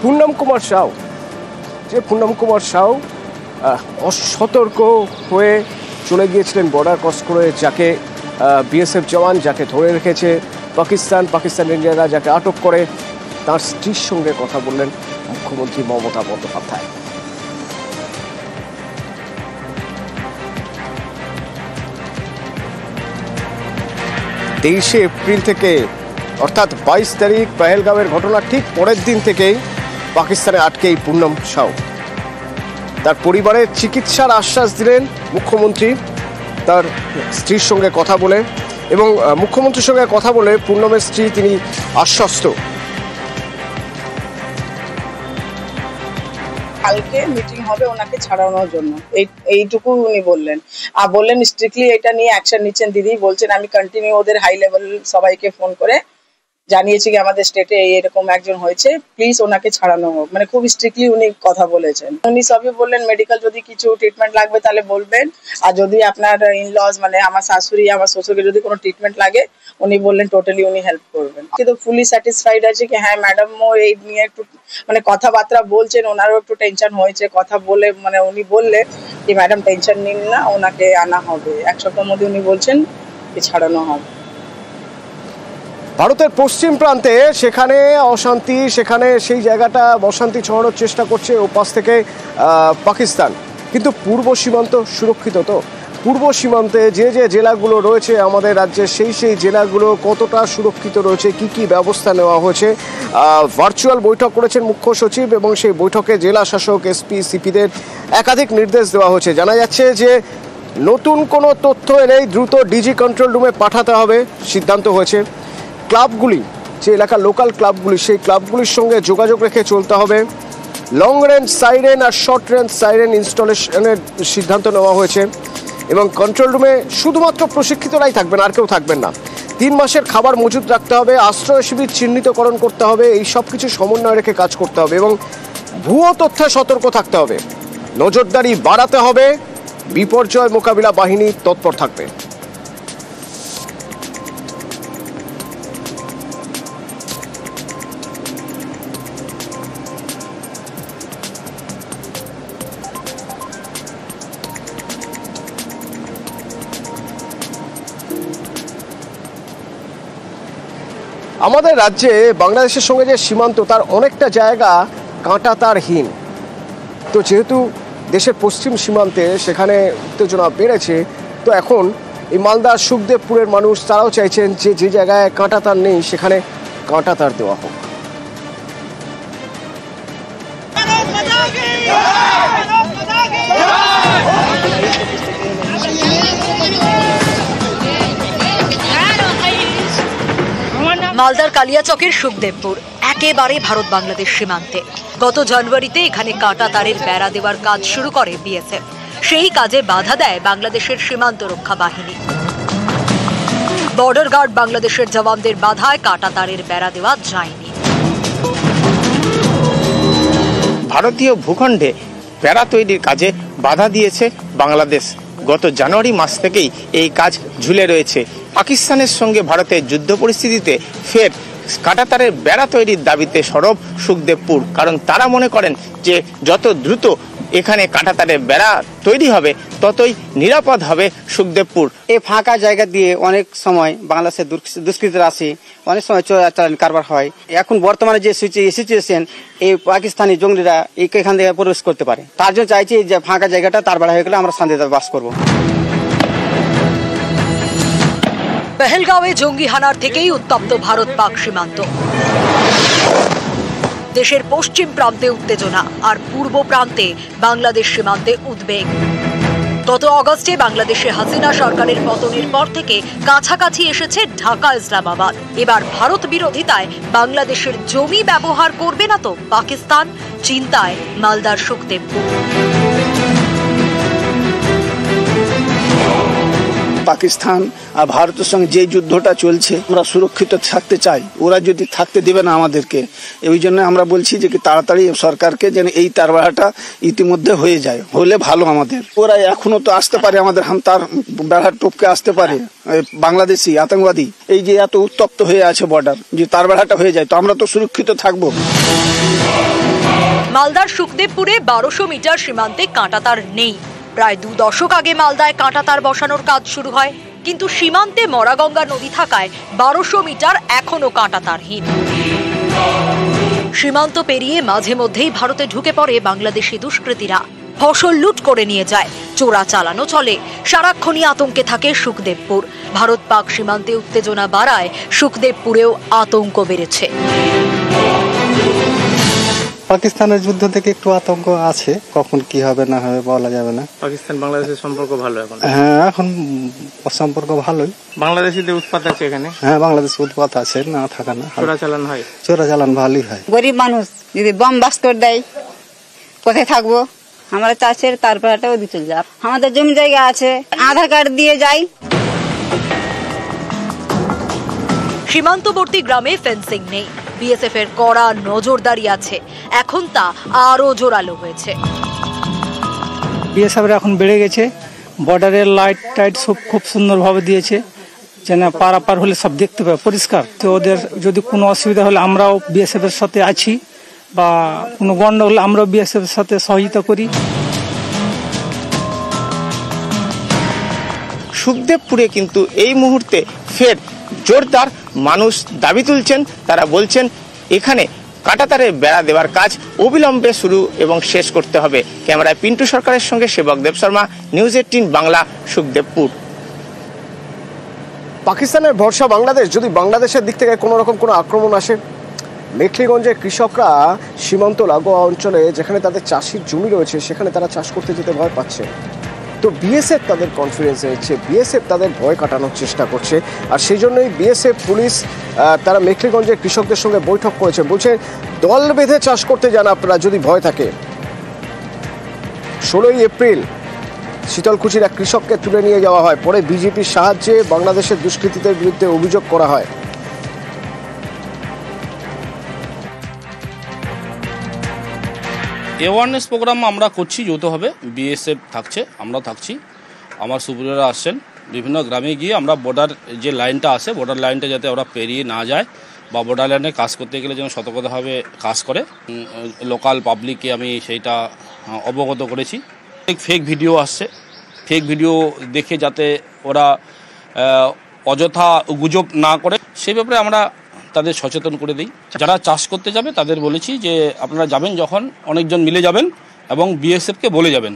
পূর্ণম কুমার সাউ অসতর্ক হয়ে চলে গিয়েছিলেন বর্ডার ক্রস করে, যাকে বিএসএফ জওয়ান যাকে ধরে রেখেছে পাকিস্তান ইন্ডিয়ানরা, যাকে আটক করে, তার স্ত্রীর সঙ্গে কথা বললেন মুখ্যমন্ত্রী মমতা বন্দ্যোপাধ্যায়। তেইশে এপ্রিল থেকে অর্থাৎ 22 তারিখ পেহেলগাঁওয়ের ঘটনার ঠিক পরের দিন থেকেই পাকিস্তানে আটকে এই পূর্ণম সাউ। তার পরিবারের চিকিৎসার আশ্বাস দিলেন মুখ্যমন্ত্রী তার স্ত্রীর সঙ্গে কথা বলে, এবং মুখ্যমন্ত্রীর সঙ্গে কথা বলে পূর্ণমের স্ত্রী তিনি আশ্বস্ত। কালকে মিটিং হবে ওনাকে ছাড়ানোর জন্য, এইটুকু উনি বললেন। আর বললেন স্ট্রিক্টলি এটা নিয়ে অ্যাকশন নিচ্ছেন দিদি। বলছেন আমি কন্টিনিউ ওদের হাই লেভেল সবাইকে ফোন করে জানিয়েছি কি আমাদের স্টেটে এরকম একজন হয়েছে, প্লিজ ওনাকে ছাড়ানো হোক। মানে খুব স্ট্রিক্টলি উনি কথা বলেছেন। উনি সবই বললেন মেডিকেল যদি কিছু ট্রিটমেন্ট লাগবে তাহলে বলবেন, আর যদি আপনার ইনলজ মানে আমার শাশুড়ি আমার শ্বশুরকে যদি কোনো ট্রিটমেন্ট লাগে উনি বললেন টোটালি উনি হেল্প করবেন। কিন্তু ফুলি স্যাটিসফাইড আছে কি হ্যাঁ ম্যাডামও এই নিয়ে একটু মানে কথাবার্তা বলছেন, ওনারও একটু টেনশন হয়েছে। কথা বলে মানে উনি বললেন যে ম্যাডাম টেনশন নিন না, ওনাকে আনা হবে, 1 সপ্তাহের মধ্যে উনি বলছেন যে ছাড়ানো হবে। ভারতের পশ্চিম প্রান্তে সেখানে অশান্তি, সেখানে সেই জায়গাটা অশান্তি ছড়ানোর চেষ্টা করছে ওপাশ থেকে পাকিস্তান, কিন্তু পূর্ব সীমান্ত সুরক্ষিত। তো পূর্ব সীমান্তে যে জেলাগুলো রয়েছে আমাদের রাজ্যে, সেই জেলাগুলো কতটা সুরক্ষিত রয়েছে, কি কি ব্যবস্থা নেওয়া হয়েছে। ভার্চুয়াল বৈঠক করেছেন মুখ্য সচিব, এবং সেই বৈঠকে জেলা শাসক এসপি সিপিদের একাধিক নির্দেশ দেওয়া হয়েছে। জানা যাচ্ছে যে নতুন কোনো তথ্য এলেই দ্রুত ডিজি কন্ট্রোল রুমে পাঠাতে হবে সিদ্ধান্ত হয়েছে। ক্লাবগুলি, যে এলাকার লোকাল ক্লাবগুলি, সেই ক্লাবগুলির সঙ্গে যোগাযোগ রেখে চলতে হবে। লং রেঞ্জ সাইরেন আর শর্ট রেঞ্জ সাইরেন ইনস্টলেশনের সিদ্ধান্ত নেওয়া হয়েছে, এবং কন্ট্রোল রুমে শুধুমাত্র প্রশিক্ষিতরাই থাকবেন, আর কেউ থাকবেন না। 3 মাসের খাবার মজুত রাখতে হবে, আশ্রয় শিবির চিহ্নিতকরণ করতে হবে, এই সব কিছু সমন্বয় রেখে কাজ করতে হবে, এবং ভুয়ো তথ্যে সতর্ক থাকতে হবে। নজরদারি বাড়াতে হবে, বিপর্যয় মোকাবিলা বাহিনী তৎপর থাকবে। আমাদের রাজ্যে বাংলাদেশের সঙ্গে যে সীমান্ত, তার অনেকটা জায়গা কাঁটাতারহীন। তো যেহেতু দেশের পশ্চিম সীমান্তে সেখানে উত্তেজনা বেড়েছে, তো এখন এই মালদা সুখদেবপুরের মানুষ তারাও চাইছেন যে জায়গায় কাঁটাতার নেই সেখানে কাঁটাতার দেওয়া হোক। মালদার কালিয়াচকের সুখদেবপুর একেবারে ভারত বাংলাদেশ সীমান্তে। গত জানুয়ারিতে এখানে কাঁটা তারের বেড়া দেওয়ার কাজ শুরু করে বিএসএফ। সেই কাজে বাধা দেয় বাংলাদেশের সীমান্ত রক্ষা বাহিনী। বর্ডার গার্ড বাংলাদেশের জওয়ানদের বাধায় কাঁটা তারের বেড়া দেওয়া যায়নি। ভারতীয় ভূখণ্ডে বেড়া তৈরির কাজে বাধা দিয়েছে বাংলাদেশ। গত জানুয়ারি মাস থেকেই এই কাজ ঝুলে রয়েছে। পাকিস্তানের সঙ্গে ভারতের যুদ্ধ পরিস্থিতিতে ফের কাঁটাতারের বেড়া তৈরির দাবিতে সরব সুখদেবপুর, কারণ তারা মনে করেন যে যত দ্রুত এখানে কাঁটাতারের বেড়া তৈরি হবে ততই নিরাপদ হবে সুখদেবপুর। এই ফাঁকা জায়গা দিয়ে অনেক সময় বাংলাদেশের দুষ্কৃতীরা আসে, অনেক সময় চোরাচালান কারবার হয়। এখন বর্তমানে যে সিচুয়েশন, এই পাকিস্তানি জঙ্গিরা এখান থেকে প্রবেশ করতে পারে। তার জন্য চাইছি যে ফাঁকা জায়গাটা তার বেড়া হয়ে গেলে আমরা শান্তিতে বাস করবো। পেহেলগাঁওয়ে জঙ্গি হানার থেকেই উত্তপ্ত ভারত পাক সীমান্ত। দেশের পশ্চিম প্রান্তে উত্তেজনা, আর পূর্ব প্রান্তে বাংলাদেশ সীমান্তে উদ্বেগ। গত অগস্টে বাংলাদেশে হাসিনা সরকারের পতনের পর থেকে কাছাকাছি এসেছে ঢাকা ইসলামাবাদ। এবার ভারত বিরোধিতায় বাংলাদেশের জমি ব্যবহার করবে না তো পাকিস্তান, চিন্তায় মালদার সুখদেবপুর। পাকিস্তান আর ভারতের সঙ্গে যে যুদ্ধটা চলছে আমরা সুরক্ষিত থাকতে চাই, ওরা যদি থাকতে দেবে না আমাদেরকে। এই জন্য আমরা বলছি যে কি তাড়াতাড়ি সরকারকে যেন এই তারবাড়াটা ইতিমধ্যে হয়ে যায়, হলে ভালো আমাদের। ওরা এখনো তো আসতে পারে, আমাদের তার বেড়া টপকে আসতে পারে বাংলাদেশি আতঙ্কবাদী। এই যে এত উত্তপ্ত হয়ে আছে বর্ডার, যে তার বেড়াটা হয়ে যায় তো আমরা তো সুরক্ষিত থাকবো। মালদার সুখদেবপুরে 1200 মিটার সীমান্তে কাঁটাতার নেই। প্রায় 2 দশক আগে মালদায় কাঁটাতার বসানোর কাজ শুরু হয়, কিন্তু সীমান্তে মরাগঙ্গা নদী থাকায় 1200 মিটার এখনো কাঁটাতারহীন। সীমান্ত পেরিয়ে মাঝে মধ্যেই ভারতে ঢুকে পড়ে বাংলাদেশি দুষ্কৃতীরা। ফসল লুট করে নিয়ে যায়, চোরা চালানো চলে। সারাক্ষণই আতঙ্কে থাকে সুখদেবপুর। ভারত পাক সীমান্তে উত্তেজনা বাড়ায় সুখদেবপুরেও আতঙ্ক বেড়েছে। পাকিস্তানের যুদ্ধ থেকে একটু আতঙ্ক আছে, কখন কি হবে না হবে বলা যাবে না। পাকিস্তান বাংলাদেশের সম্পর্ক ভালো এখন? হ্যাঁ, এখন সম্পর্ক ভালোই। বাংলাদেশিদের উৎপাত আছে এখানে? হ্যাঁ, বাংলাদেশ উৎপাত আছে, না থাকা না। চোরাচালান হয়? চোরাচালান ভালোই হয়। গরিব মানুষ যদি বম বাস করে দেয়, কোথায় থাকবো? আমরা চাষের তারপর একটা ওদিকে চলে যাব। আমাদের জমি জায়গা আছে, আধার কার্ড দিয়ে যাই। সীমান্তবর্তী গ্রামে ফেন্সিং নেই, বিএসএফ এর কড়া নজরদারি আছে। এখন তা আরো জোরালো হয়েছে। বিএসএফ এখন বেড়ে গেছে, বর্ডারের লাইট টাইট সব খুব সুন্দরভাবে দিয়েছে, যেন পারাপার হলে সব দেখতে পাবে পরিষ্কার। তো ওদের যদি কোনো অসুবিধা হলে আমরাও বিএসএফ এর সাথে আছি, বা কোনো গন্ডগোল হলে আমরাও বিএসএফ এর সাথে সহযোগিতা করি। সুখদেবপুরে কিন্তু এই মুহূর্তে ফের জোরদার মানুষ দাবি তুলছেন। তারা বলছেন এখানে কাঁটাতারের বেড়া দেওয়ার কাজ অবিলম্বে শুরু এবং শেষ করতে হবে। ক্যামেরায় পিন্টু সরকারের সঙ্গে সেবক দেব শর্মা, নিউজ 18 বাংলা, সুখদেবপুর। পাকিস্তানের ভরসা বাংলাদেশ। যদি বাংলাদেশের দিক থেকে কোনো রকম কোনো আক্রমণ আসে, মেখলিগঞ্জের কৃষকরা সীমান্ত লাগোয়া অঞ্চলে যেখানে তাদের চাষির জমি রয়েছে সেখানে তারা চাষ করতে যেতে ভয় পাচ্ছে। তো বিএসএফ তাদের কনফিডেন্সে নিচ্ছে, বিএসএফ তাদের ভয় কাটানোর চেষ্টা করছে। আর সেই জন্যই বিএসএফ পুলিশ তারা মেখলিগঞ্জের কৃষকদের সঙ্গে বৈঠক করেছে। বলছে দল বেঁধে চাষ করতে যান আপনারা যদি ভয় থাকে। 16ই এপ্রিল শীতলকুচির এক কৃষককে তুলে নিয়ে যাওয়া হয়, পরে বিজেপির সাহায্যে বাংলাদেশের দুষ্কৃতীদের বিরুদ্ধে অভিযোগ করা হয়। অ্যাওয়ারনেস প্রোগ্রাম আমরা করছি যৌথভাবে, বিএসএফ থাকছে, আমরা থাকছি, আমার সুপিরিয়ররা আসছেন। বিভিন্ন গ্রামে গিয়ে আমরা বর্ডার যে লাইনটা আছে, বর্ডার লাইনটা যাতে ওরা পেরিয়ে না যায়, বা বর্ডার লাইনে কাজ করতে গেলে যেন সতর্কতাভাবে কাজ করে। লোকাল পাবলিককে আমি সেইটা অবগত করেছি। ফেক ভিডিও আসছে, ফেক ভিডিও দেখে যাতে ওরা অযথা গুজব না করে, সেই ব্যাপারে আমরা তাদের সচেতন করে দিই। যারা চাষ করতে যাবে তাদের বলেছি যে আপনারা যাবেন যখন অনেকজন মিলে যাবেন এবং বিএসএফকে বলে যাবেন